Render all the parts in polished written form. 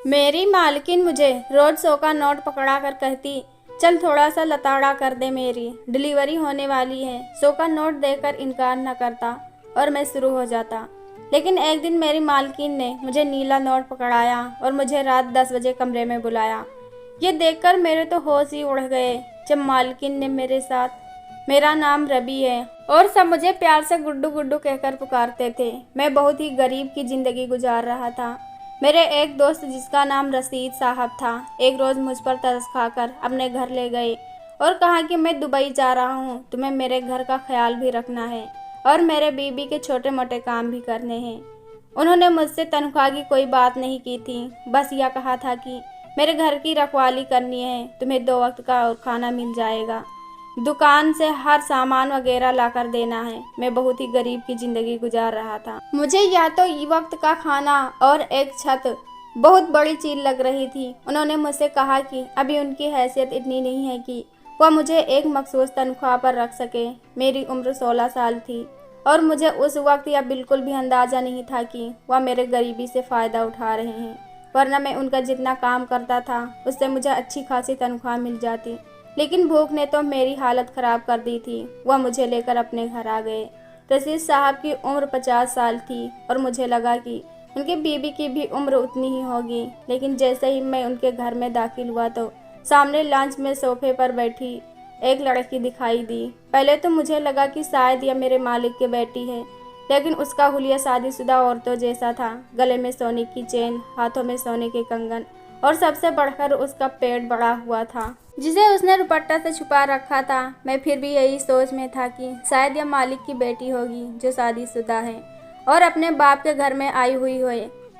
मेरी मालकिन मुझे रोज 100 का नोट पकड़ा कर कहती, चल थोड़ा सा लताड़ा कर दे, मेरी डिलीवरी होने वाली है। 100 का नोट देकर इनकार न करता और मैं शुरू हो जाता। लेकिन एक दिन मेरी मालकिन ने मुझे नीला नोट पकड़ाया और मुझे रात 10 बजे कमरे में बुलाया। ये देखकर मेरे तो होश ही उड़ गए जब मालकिन ने मेरे साथ, मेरा नाम रवि है और सब मुझे प्यार से गुड्डू गुड्डू कहकर पुकारते थे। मैं बहुत ही गरीब की ज़िंदगी गुजार रहा था। मेरे एक दोस्त जिसका नाम रशीद साहब था, एक रोज़ मुझ पर तरस खाकर अपने घर ले गए और कहा कि मैं दुबई जा रहा हूँ, तुम्हें मेरे घर का ख्याल भी रखना है और मेरे बीबी के छोटे मोटे काम भी करने हैं। उन्होंने मुझसे तनख्वाह की कोई बात नहीं की थी, बस यह कहा था कि मेरे घर की रखवाली करनी है, तुम्हें 2 वक्त का और खाना मिल जाएगा, दुकान से हर सामान वगैरह लाकर देना है। मैं बहुत ही गरीब की ज़िंदगी गुजार रहा था। मुझे या तो वक्त का खाना और एक छत बहुत बड़ी चीज़ लग रही थी। उन्होंने मुझसे कहा कि अभी उनकी हैसियत इतनी नहीं है कि वह मुझे एक मखसूस तनख्वाह पर रख सके। मेरी उम्र 16 साल थी और मुझे उस वक्त यह बिल्कुल भी अंदाज़ा नहीं था कि वह मेरे गरीबी से फ़ायदा उठा रहे हैं, वरना मैं उनका जितना काम करता था उससे मुझे अच्छी खासी तनख्वाह मिल जाती। लेकिन भूख ने तो मेरी हालत ख़राब कर दी थी। वह मुझे लेकर अपने घर आ गए। रशीद साहब की उम्र 50 साल थी और मुझे लगा कि उनकी बीवी की भी उम्र उतनी ही होगी। लेकिन जैसे ही मैं उनके घर में दाखिल हुआ तो सामने लंच में सोफे पर बैठी एक लड़की दिखाई दी। पहले तो मुझे लगा कि शायद यह मेरे मालिक की बेटी है, लेकिन उसका हुलिया शादीशुदा औरतों जैसा था। गले में सोने की चेन, हाथों में सोने के कंगन और सबसे बढ़कर उसका पेट बड़ा हुआ था जिसे उसने दुपट्टा से छुपा रखा था। मैं फिर भी यही सोच में था कि शायद यह मालिक की बेटी होगी जो शादीशुदा है और अपने बाप के घर में आई हुई हो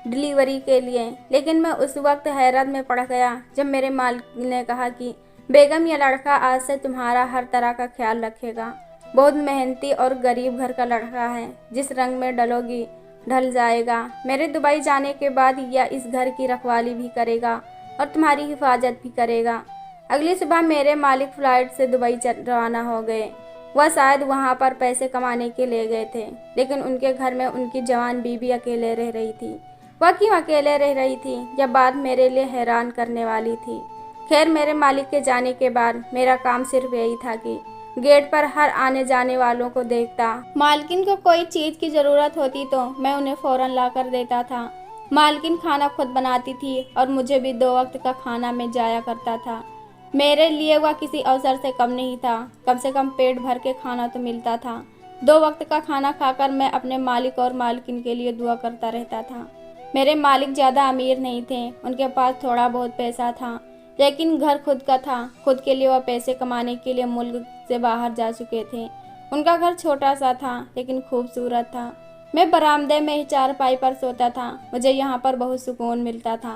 डिलीवरी के लिए। लेकिन मैं उस वक्त हैरत में पड़ गया जब मेरे मालिक ने कहा कि बेगम, यह लड़का आज से तुम्हारा हर तरह का ख्याल रखेगा। बहुत मेहनती और गरीब घर का लड़का है, जिस रंग में डलोगी ढल जाएगा। मेरे दुबई जाने के बाद यह इस घर की रखवाली भी करेगा और तुम्हारी हिफाजत भी करेगा। अगली सुबह मेरे मालिक फ्लाइट से दुबई रवाना हो गए। वह शायद वहां पर पैसे कमाने के लिए गए थे, लेकिन उनके घर में उनकी जवान बीबी अकेले रह रही थी। वह क्यों अकेले रह रही थी, यह बात मेरे लिए हैरान करने वाली थी। खैर, मेरे मालिक के जाने के बाद मेरा काम सिर्फ यही था कि गेट पर हर आने जाने वालों को देखता। मालकिन को कोई चीज़ की ज़रूरत होती तो मैं उन्हें फ़ौरन ला कर देता था। मालकिन खाना खुद बनाती थी और मुझे भी 2 वक्त का खाना मिल जाया करता था। मेरे लिए वह किसी अवसर से कम नहीं था। कम से कम पेट भर के खाना तो मिलता था। 2 वक्त का खाना खाकर मैं अपने मालिक और मालकिन के लिए दुआ करता रहता था। मेरे मालिक ज़्यादा अमीर नहीं थे, उनके पास थोड़ा बहुत पैसा था, लेकिन घर खुद का था। खुद के लिए वह पैसे कमाने के लिए मुल्क से बाहर जा चुके थे। उनका घर छोटा सा था लेकिन खूबसूरत था। मैं बरामदे में ही चारपाई पर सोता था। मुझे यहाँ पर बहुत सुकून मिलता था।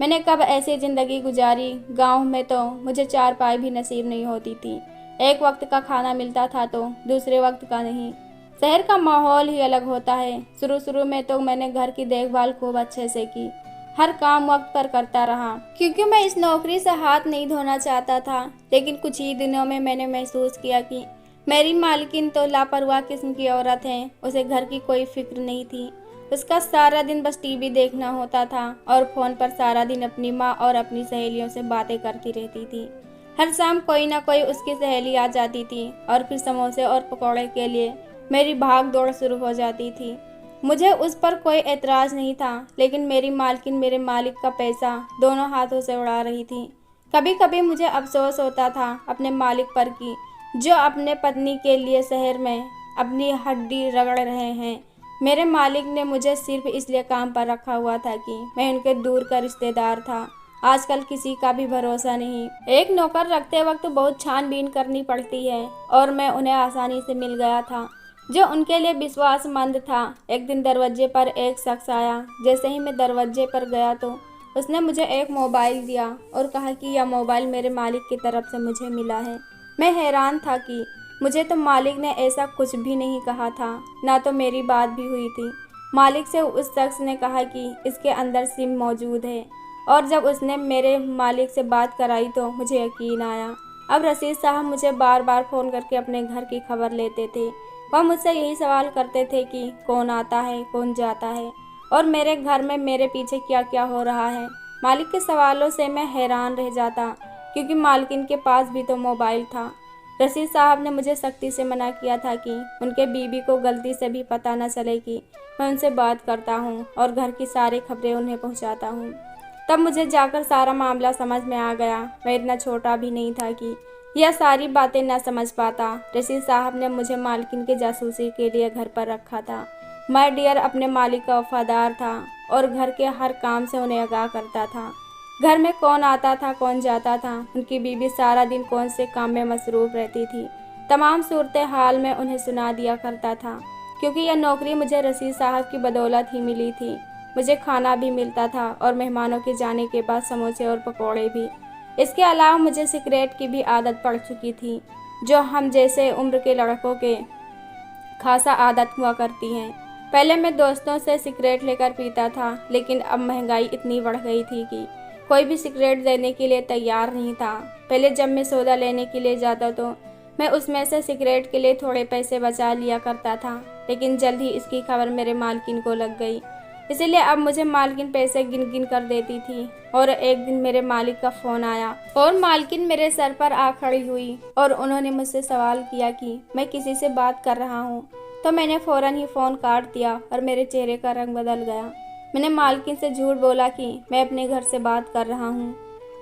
मैंने कब ऐसी ज़िंदगी गुजारी। गांव में तो मुझे चारपाई भी नसीब नहीं होती थी। एक वक्त का खाना मिलता था तो दूसरे वक्त का नहीं। शहर का माहौल ही अलग होता है। शुरू में तो मैंने घर की देखभाल खूब अच्छे से की, हर काम वक्त पर करता रहा, क्योंकि मैं इस नौकरी से हाथ नहीं धोना चाहता था। लेकिन कुछ ही दिनों में मैंने महसूस किया कि मेरी मालकिन तो लापरवाह किस्म की औरत है। उसे घर की कोई फिक्र नहीं थी। उसका सारा दिन बस टीवी देखना होता था और फ़ोन पर सारा दिन अपनी माँ और अपनी सहेलियों से बातें करती रहती थी। हर शाम कोई ना कोई उसकी सहेली आ जाती थी और फिर समोसे और पकौड़े के लिए मेरी भाग दौड़ शुरू हो जाती थी। मुझे उस पर कोई एतराज़ नहीं था, लेकिन मेरी मालकिन मेरे मालिक का पैसा दोनों हाथों से उड़ा रही थी। कभी कभी मुझे अफसोस होता था अपने मालिक पर कि जो अपने पत्नी के लिए शहर में अपनी हड्डी रगड़ रहे हैं। मेरे मालिक ने मुझे सिर्फ इसलिए काम पर रखा हुआ था कि मैं उनके दूर का रिश्तेदार था। आजकल किसी का भी भरोसा नहीं। एक नौकर रखते वक्त बहुत छानबीन करनी पड़ती है और मैं उन्हें आसानी से मिल गया था जो उनके लिए विश्वासमंद था। एक दिन दरवाजे पर एक शख्स आया। जैसे ही मैं दरवाजे पर गया तो उसने मुझे एक मोबाइल दिया और कहा कि यह मोबाइल मेरे मालिक की तरफ से मुझे मिला है। मैं हैरान था कि मुझे तो मालिक ने ऐसा कुछ भी नहीं कहा था, ना तो मेरी बात भी हुई थी। मालिक से उस शख्स ने कहा कि इसके अंदर सिम मौजूद है और जब उसने मेरे मालिक से बात कराई तो मुझे यकीन आया। अब रशीद साहब मुझे बार बार फ़ोन करके अपने घर की खबर लेते थे। वह मुझसे यही सवाल करते थे कि कौन आता है, कौन जाता है और मेरे घर में मेरे पीछे क्या क्या हो रहा है। मालिक के सवालों से मैं हैरान रह जाता, क्योंकि मालकिन के पास भी तो मोबाइल था। रशीद साहब ने मुझे सख्ती से मना किया था कि उनके बीवी को गलती से भी पता न चले कि मैं उनसे बात करता हूँ और घर की सारी खबरें उन्हें पहुँचाता हूँ। तब मुझे जाकर सारा मामला समझ में आ गया। मैं इतना छोटा भी नहीं था कि यह सारी बातें न समझ पाता। रशीद साहब ने मुझे मालकिन की जासूसी के लिए घर पर रखा था। माय डियर अपने मालिक का वफादार था और घर के हर काम से उन्हें आगाह करता था। घर में कौन आता था, कौन जाता था, उनकी बीवी सारा दिन कौन से काम में मसरूफ़ रहती थी, तमाम सूरत हाल में उन्हें सुना दिया करता था। क्योंकि यह नौकरी मुझे रशीद साहब की बदौलत ही मिली थी। मुझे खाना भी मिलता था और मेहमानों के जाने के बाद समोसे और पकौड़े भी। इसके अलावा मुझे सिगरेट की भी आदत पड़ चुकी थी, जो हम जैसे उम्र के लड़कों के खासा आदत हुआ करती हैं। पहले मैं दोस्तों से सिगरेट लेकर पीता था, लेकिन अब महंगाई इतनी बढ़ गई थी कि कोई भी सिगरेट देने के लिए तैयार नहीं था। पहले जब मैं सौदा लेने के लिए जाता तो मैं उसमें से सिगरेट के लिए थोड़े पैसे बचा लिया करता था, लेकिन जल्द ही इसकी खबर मेरे मालकिन को लग गई। इसीलिए अब मुझे मालकिन पैसे गिन गिन कर देती थी। और एक दिन मेरे मालिक का फ़ोन आया और मालकिन मेरे सर पर आ खड़ी हुई और उन्होंने मुझसे सवाल किया कि मैं किसी से बात कर रहा हूँ। तो मैंने फ़ौरन ही फ़ोन काट दिया और मेरे चेहरे का रंग बदल गया। मैंने मालकिन से झूठ बोला कि मैं अपने घर से बात कर रहा हूँ।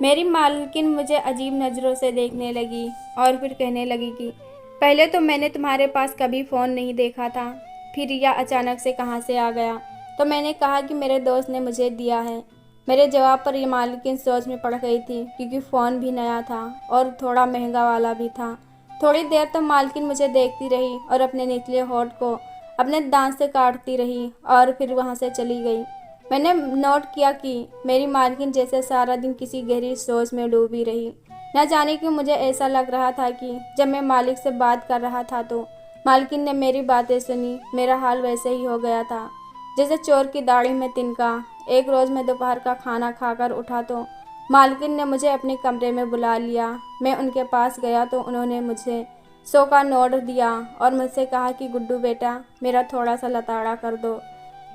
मेरी मालकिन मुझे अजीब नज़रों से देखने लगी और फिर कहने लगी कि पहले तो मैंने तुम्हारे पास कभी फ़ोन नहीं देखा था, फिर यह अचानक से कहाँ से आ गया। तो मैंने कहा कि मेरे दोस्त ने मुझे दिया है। मेरे जवाब पर यह मालकिन सोच में पड़ गई थी, क्योंकि फ़ोन भी नया था और थोड़ा महंगा वाला भी था। थोड़ी देर तक मालकिन मुझे देखती रही और अपने निचले होंठ को अपने दांत से काटती रही और फिर वहाँ से चली गई। मैंने नोट किया कि मेरी मालकिन जैसे सारा दिन किसी गहरी सोच में डूबी रही। न जाने क्यों मुझे ऐसा लग रहा था कि जब मैं मालिक से बात कर रहा था तो मालकिन ने मेरी बातें सुनी। मेरा हाल वैसे ही हो गया था जैसे चोर की दाढ़ी में तिनका। एक रोज़ मैं दोपहर का खाना खाकर उठा तो मालकिन ने मुझे अपने कमरे में बुला लिया। मैं उनके पास गया तो उन्होंने मुझे 100 का नोट दिया और मुझसे कहा कि गुड्डू बेटा, मेरा थोड़ा सा लताड़ा कर दो।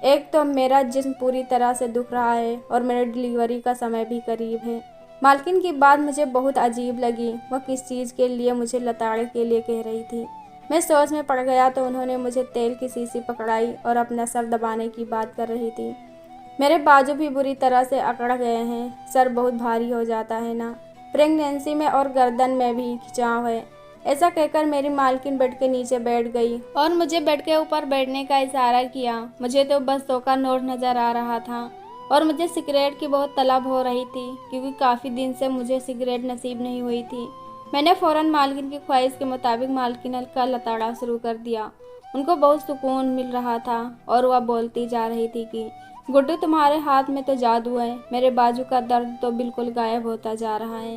एक तो मेरा जिस्म पूरी तरह से दुख रहा है और मेरे डिलीवरी का समय भी करीब है। मालकिन की बात मुझे बहुत अजीब लगी। वह किस चीज़ के लिए मुझे लताड़े के लिए कह रही थी। मैं सोच में पड़ गया तो उन्होंने मुझे तेल की शीशी पकड़ाई और अपना सर दबाने की बात कर रही थी। मेरे बाजू भी बुरी तरह से अकड़ गए हैं। सर बहुत भारी हो जाता है ना, प्रेगनेंसी में, और गर्दन में भी खिंचाव है। ऐसा कहकर मेरी मालकिन बेड के नीचे बैठ गई और मुझे बेड के ऊपर बैठने का इशारा किया। मुझे तो बस 100 का नोट नज़र आ रहा था और मुझे सिगरेट की बहुत तलब हो रही थी, क्योंकि काफ़ी दिन से मुझे सिगरेट नसीब नहीं हुई थी। मैंने फ़ौरन मालकिन की ख्वाहिश के मुताबिक मालकिन का लताड़ा शुरू कर दिया। उनको बहुत सुकून मिल रहा था और वह बोलती जा रही थी कि गुड्डू, तुम्हारे हाथ में तो जादू है। मेरे बाजू का दर्द तो बिल्कुल गायब होता जा रहा है।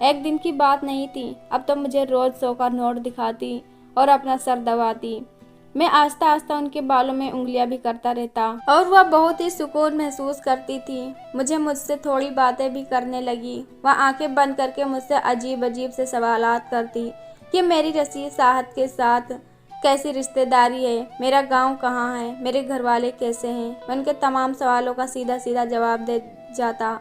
एक दिन की बात नहीं थी, अब तो मुझे रोज़ 100 का नोट दिखाती और अपना सर दबाती। मैं आस्ता आस्ता उनके बालों में उंगलियां भी करता रहता और वह बहुत ही सुकून महसूस करती थी। मुझसे थोड़ी बातें भी करने लगी। वह आंखें बंद करके मुझसे अजीब अजीब से सवालात करती कि मेरी रशीद साहब के साथ कैसी रिश्तेदारी है, मेरा गांव कहाँ है, मेरे घर वाले कैसे हैं। मैं उनके तमाम सवालों का सीधा सीधा जवाब दे जाता,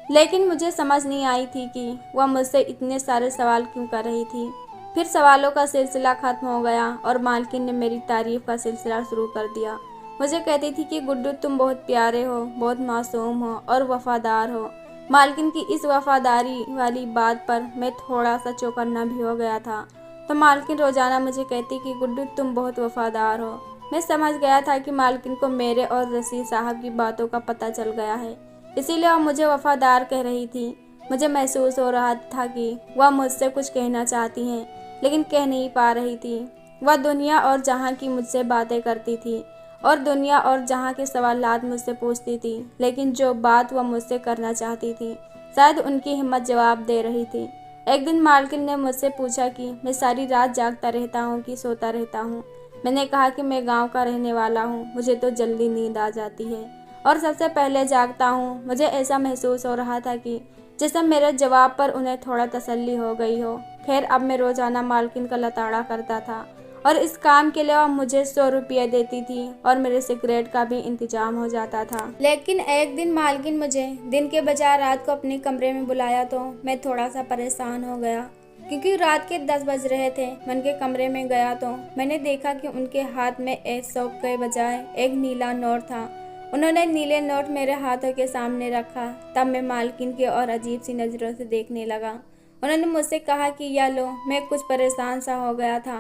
लेकिन मुझे समझ नहीं आई थी कि वह मुझसे इतने सारे सवाल क्यों कर रही थी। फिर सवालों का सिलसिला ख़त्म हो गया और मालकिन ने मेरी तारीफ़ का सिलसिला शुरू कर दिया। मुझे कहती थी कि गुड्डू, तुम बहुत प्यारे हो, बहुत मासूम हो और वफ़ादार हो। मालकिन की इस वफ़ादारी वाली बात पर मैं थोड़ा सा चौकन्ना भी हो गया था। तो मालकिन रोज़ाना मुझे कहती कि गुड्डू, तुम बहुत वफ़ादार हो। मैं समझ गया था कि मालकिन को मेरे और रशीद साहब की बातों का पता चल गया है, इसीलिए वह मुझे वफ़ादार कह रही थी। मुझे महसूस हो रहा था कि वह मुझसे कुछ कहना चाहती हैं, लेकिन कह नहीं पा रही थी। वह दुनिया और जहाँ की मुझसे बातें करती थी और दुनिया और जहाँ के सवालात मुझसे पूछती थी, लेकिन जो बात वह मुझसे करना चाहती थी शायद उनकी हिम्मत जवाब दे रही थी। एक दिन मालकिन ने मुझसे पूछा कि मैं सारी रात जागता रहता हूँ कि सोता रहता हूँ। मैंने कहा कि मैं गाँव का रहने वाला हूँ, मुझे तो जल्दी नींद आ जाती है और सबसे पहले जागता हूँ। मुझे ऐसा महसूस हो रहा था कि जैसे मेरे जवाब पर उन्हें थोड़ा तसल्ली हो गई हो। खैर, अब मैं रोज़ाना मालकिन का लताड़ा करता था और इस काम के लिए वह मुझे 100 रुपये देती थी और मेरे सिगरेट का भी इंतजाम हो जाता था। लेकिन एक दिन मालकिन मुझे दिन के बजाय रात को अपने कमरे में बुलाया तो मैं थोड़ा सा परेशान हो गया, क्योंकि रात के 10 बज रहे थे। मैं उनके कमरे में गया तो मैंने देखा कि उनके हाथ में 100 के बजाय एक नीला नोट था। उन्होंने नीले नोट मेरे हाथों के सामने रखा। तब मैं मालकिन की और अजीब सी नज़रों से देखने लगा। उन्होंने मुझसे कहा कि या लो। मैं कुछ परेशान सा हो गया था।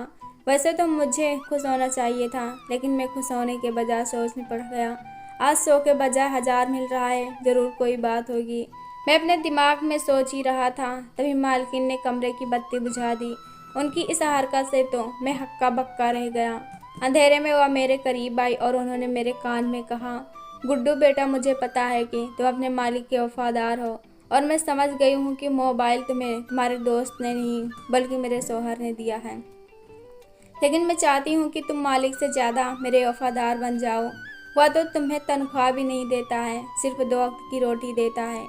वैसे तो मुझे खुश होना चाहिए था, लेकिन मैं खुश होने के बजाय सोच में पड़ गया। आज 100 के बजाय 1000 मिल रहा है, ज़रूर कोई बात होगी। मैं अपने दिमाग में सोच ही रहा था, तभी मालकिन ने कमरे की बत्ती बुझा दी। उनकी इस हरकत से तो मैं हक्का बक्का रह गया। अंधेरे में वह मेरे करीब आई और उन्होंने मेरे कान में कहा, गुड्डू बेटा, मुझे पता है कि तुम अपने मालिक के वफादार हो, और मैं समझ गई हूँ कि मोबाइल तुम्हें तुम्हारे दोस्त ने नहीं बल्कि मेरे शौहर ने दिया है। लेकिन मैं चाहती हूँ कि तुम मालिक से ज़्यादा मेरे वफादार बन जाओ। वह तो तुम्हें तनख्वाह भी नहीं देता है, सिर्फ 2 वक्त की रोटी देता है,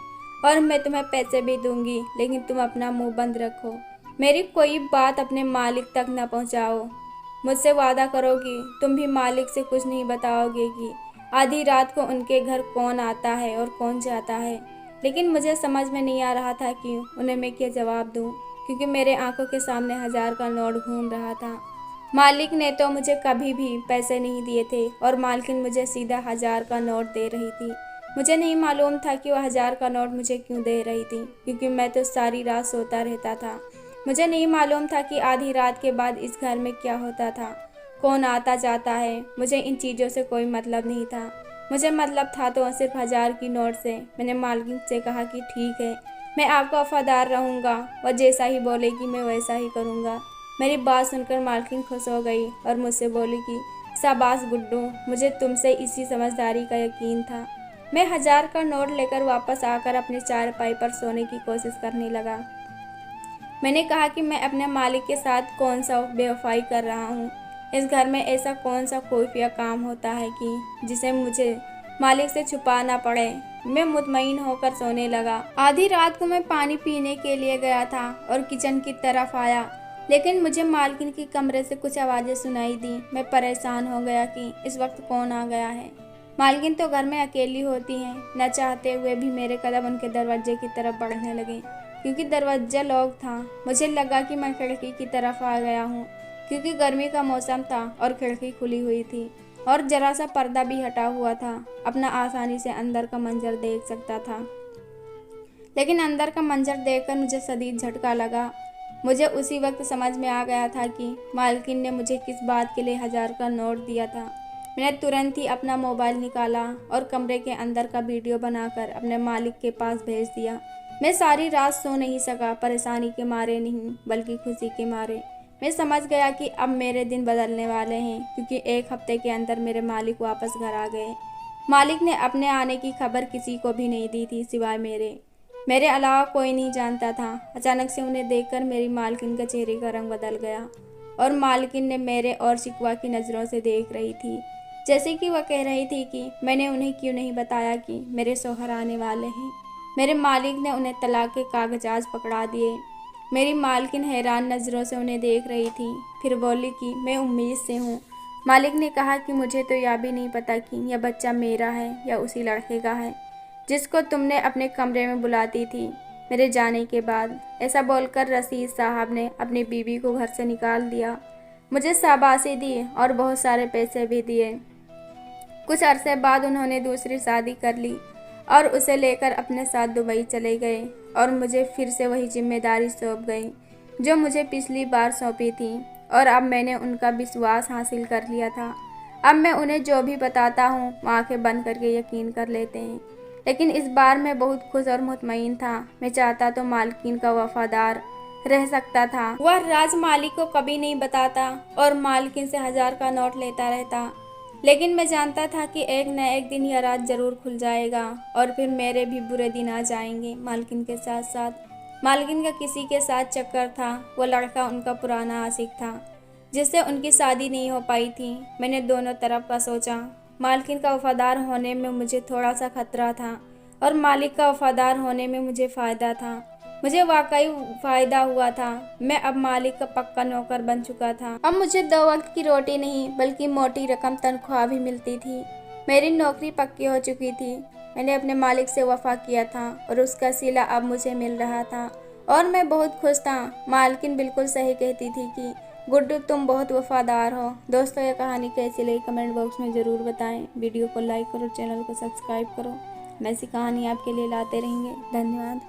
और मैं तुम्हें पैसे भी दूंगी, लेकिन तुम अपना मुंह बंद रखो। मेरी कोई बात अपने मालिक तक न पहुंचाओ। मुझसे वादा करो कि तुम भी मालिक से कुछ नहीं बताओगे कि आधी रात को उनके घर कौन आता है और कौन जाता है। लेकिन मुझे समझ में नहीं आ रहा था कि उन्हें मैं क्या जवाब दूं, क्योंकि मेरे आंखों के सामने 1000 का नोट घूम रहा था। मालिक ने तो मुझे कभी भी पैसे नहीं दिए थे और मालकिन मुझे सीधा 1000 का नोट दे रही थी। मुझे नहीं मालूम था कि वह 1000 का नोट मुझे क्यों दे रही थी, क्योंकि मैं तो सारी रात सोता रहता था। मुझे नहीं मालूम था कि आधी रात के बाद इस घर में क्या होता था, कौन आता जाता है। मुझे इन चीज़ों से कोई मतलब नहीं था। मुझे मतलब था तो सिर्फ 1000 की नोट से। मैंने मालकिन से कहा कि ठीक है, मैं आपका वफादार रहूँगा, वह जैसा ही बोलेगी मैं वैसा ही करूँगा। मेरी बात सुनकर मालकिन खुश हो गई और मुझसे बोली कि शाबाश गुड्डू, मुझे तुमसे इसी समझदारी का यकीन था। मैं 1000 का नोट लेकर वापस आकर अपनी चारपाई पर सोने की कोशिश करने लगा। मैंने कहा कि मैं अपने मालिक के साथ कौन सा बेवफाई कर रहा हूँ। इस घर में ऐसा कौन सा खुफिया काम होता है कि जिसे मुझे मालिक से छुपाना पड़े। मैं मुतमईन होकर सोने लगा। आधी रात को मैं पानी पीने के लिए गया था और किचन की तरफ आया, लेकिन मुझे मालकिन के कमरे से कुछ आवाज़ें सुनाई दी। मैं परेशान हो गया कि इस वक्त कौन आ गया है। मालकिन तो घर में अकेली होती हैं। न चाहते हुए भी मेरे कदम उनके दरवाजे की तरफ बढ़ने लगे, क्योंकि दरवाजा लॉक था। मुझे लगा कि मैं खिड़की की तरफ आ गया हूँ, क्योंकि गर्मी का मौसम था और खिड़की खुली हुई थी और जरा सा पर्दा भी हटा हुआ था। अपना आसानी से अंदर का मंजर देख सकता था, लेकिन अंदर का मंजर देखकर मुझे शदीद झटका लगा। मुझे उसी वक्त समझ में आ गया था कि मालकिन ने मुझे किस बात के लिए 1000 का नोट दिया था। मैंने तुरंत ही अपना मोबाइल निकाला और कमरे के अंदर का वीडियो बनाकर अपने मालिक के पास भेज दिया। मैं सारी रात सो नहीं सका, परेशानी के मारे नहीं बल्कि खुशी के मारे। मैं समझ गया कि अब मेरे दिन बदलने वाले हैं, क्योंकि 1 हफ्ते के अंदर मेरे मालिक वापस घर आ गए। मालिक ने अपने आने की खबर किसी को भी नहीं दी थी सिवाय मेरे अलावा कोई नहीं जानता था। अचानक से उन्हें देखकर मेरी मालकिन का चेहरे का रंग बदल गया और मालकिन ने मेरे और शिकवा की नज़रों से देख रही थी, जैसे कि वह कह रही थी कि मैंने उन्हें क्यों नहीं बताया कि मेरे शौहर आने वाले हैं। मेरे मालिक ने उन्हें तलाक के कागजात पकड़ा दिए। मेरी मालकिन हैरान नज़रों से उन्हें देख रही थी, फिर बोली कि मैं उम्मीद से हूँ। मालिक ने कहा कि मुझे तो यह भी नहीं पता कि यह बच्चा मेरा है या उसी लड़के का है जिसको तुमने अपने कमरे में बुलाती थी मेरे जाने के बाद। ऐसा बोलकर रशीद साहब ने अपनी बीवी को घर से निकाल दिया। मुझे शाबाशी दी और बहुत सारे पैसे भी दिए। कुछ अरसे बाद उन्होंने दूसरी शादी कर ली और उसे लेकर अपने साथ दुबई चले गए और मुझे फिर से वही जिम्मेदारी सौंप गई जो मुझे पिछली बार सौंपी थी, और अब मैंने उनका विश्वास हासिल कर लिया था। अब मैं उन्हें जो भी बताता हूँ वो आंखें बंद करके यकीन कर लेते हैं। लेकिन इस बार मैं बहुत खुश और मुतमईन था। मैं चाहता तो मालकिन का वफादार रह सकता था। वह राज मालिक को कभी नहीं बताता और मालकिन से 1000 का नोट लेता रहता, लेकिन मैं जानता था कि एक न एक दिन यह राज जरूर खुल जाएगा और फिर मेरे भी बुरे दिन आ जाएंगे। मालकिन के साथ साथ मालकिन का किसी के साथ चक्कर था। वो लड़का उनका पुराना आशिक था जिससे उनकी शादी नहीं हो पाई थी। मैंने दोनों तरफ का सोचा। मालकिन का वफादार होने में मुझे थोड़ा सा खतरा था और मालिक का वफादार होने में मुझे फ़ायदा था। मुझे वाकई फायदा हुआ था। मैं अब मालिक का पक्का नौकर बन चुका था। अब मुझे 2 वक्त की रोटी नहीं बल्कि मोटी रकम तनख्वाह भी मिलती थी। मेरी नौकरी पक्की हो चुकी थी। मैंने अपने मालिक से वफा किया था और उसका सिला अब मुझे मिल रहा था और मैं बहुत खुश था। मालकिन बिल्कुल सही कहती थी कि गुड्डू तुम बहुत वफादार हो। दोस्तों, ये कहानी कैसी लगी कमेंट बॉक्स में ज़रूर बताएं। वीडियो को लाइक करो, चैनल को सब्सक्राइब करो। ऐसी कहानी आपके लिए लाते रहेंगे। धन्यवाद।